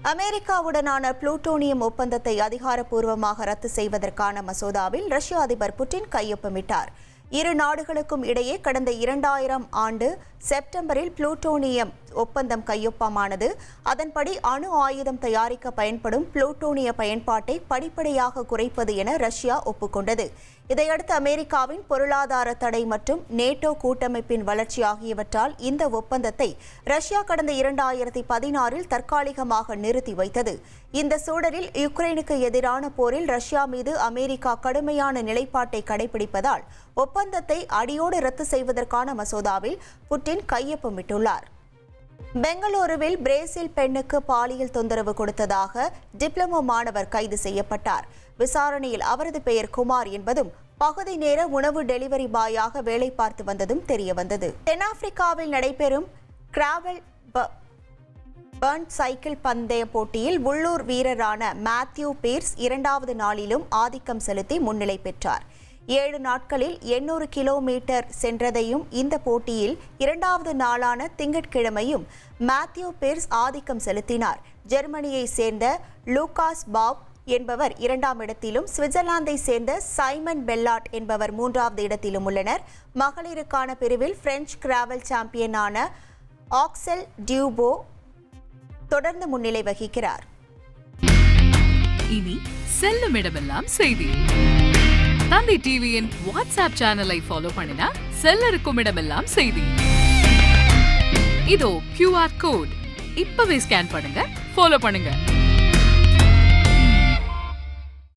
அமெரிக்காவுடனான புளூட்டோனியம் ஒப்பந்தத்தை அதிகாரப்பூர்வமாக ரத்து செய்வதற்கான மசோதாவில் ரஷ்ய அதிபர் புட்டின் கையொப்பமிட்டார். இரு நாடுகளுக்கும் இடையே கடந்த 2000 ஆண்டு செப்டம்பரில் புளூட்டோனியம் ஒப்பந்தம் கையொப்பமானது. அதன்படி அணு ஆயுதம் தயாரிக்க பயன்படும் புளூட்டோனிய பயன்பாட்டை படிப்படியாக குறைப்பது என ரஷ்யா ஒப்புக்கொண்டது. இதையடுத்து அமெரிக்காவின் பொருளாதார தடை மற்றும் நேட்டோ கூட்டமைப்பின் வளர்ச்சி ஆகியவற்றால் இந்த ஒப்பந்தத்தை ரஷ்யா கடந்த 2016இல் தற்காலிகமாக நிறுத்தி வைத்தது. இந்த சூழலில் யுக்ரைனுக்கு எதிரான போரில் ரஷ்யா மீது அமெரிக்கா கடுமையான நிலைப்பாட்டை கடைபிடிப்பதால் ஒப்பந்தத்தை அடியோடு ரத்து செய்வதற்கான மசோதாவில் புட்டின் கையொப்பமிட்டுள்ளார். பெங்களூருவில் பிரேசில் பெண்ணுக்கு பாலியல் தொந்தரவு கொடுத்ததாக டிப்ளமோ மாணவர் கைது செய்யப்பட்டார். விசாரணையில் அவரது பெயர் குமார் என்பதும் பகுதி நேர உணவு டெலிவரி பாயாக வேலை பார்த்து வந்ததும் தெரியவந்தது. தென்னாப்பிரிக்காவில் நடைபெறும் கிராவல் பர்ன் சைக்கிள் பந்தய போட்டியில் உள்ளூர் வீரரான மேத்யூ பீர்ஸ் 2வது நாளிலும் ஆதிக்கம் செலுத்தி முன்னிலை பெற்றார். 7 நாட்களில் 800 கிலோமீட்டர் சென்றதையும் இந்த போட்டியில் 2வது நாளான திங்கட்கிழமையும் மேத்யூ பீர்ஸ் ஆதிக்கம் செலுத்தினார். ஜெர்மனியை சேர்ந்த லூகாஸ் பாவ் என்பவர் 2ஆம் இடத்திலும் சுவிட்சர்லாந்தை சேர்ந்த சைமன் பெல்லாட் என்பவர் 3வது இடத்திலும் உள்ளனர். மகளிருக்கான பிரிவில் பிரெஞ்சு கிராவல் சாம்பியனான ஆக்செல் டியூபோ தொடர்ந்து முன்னிலை வகிக்கிறார். இனி செல்லும் இடமெல்லாம் செய்தி. தந்தி டிவியின் வாட்ஸ்அப் சேனலை ஃபாலோ பண்ணினா செல்லருக்கும் இடமெல்லாம் செய்தி. இதோ QR கோட் இப்பவே ஸ்கேன் பண்ணுங்க, ஃபாலோ பண்ணுங்க.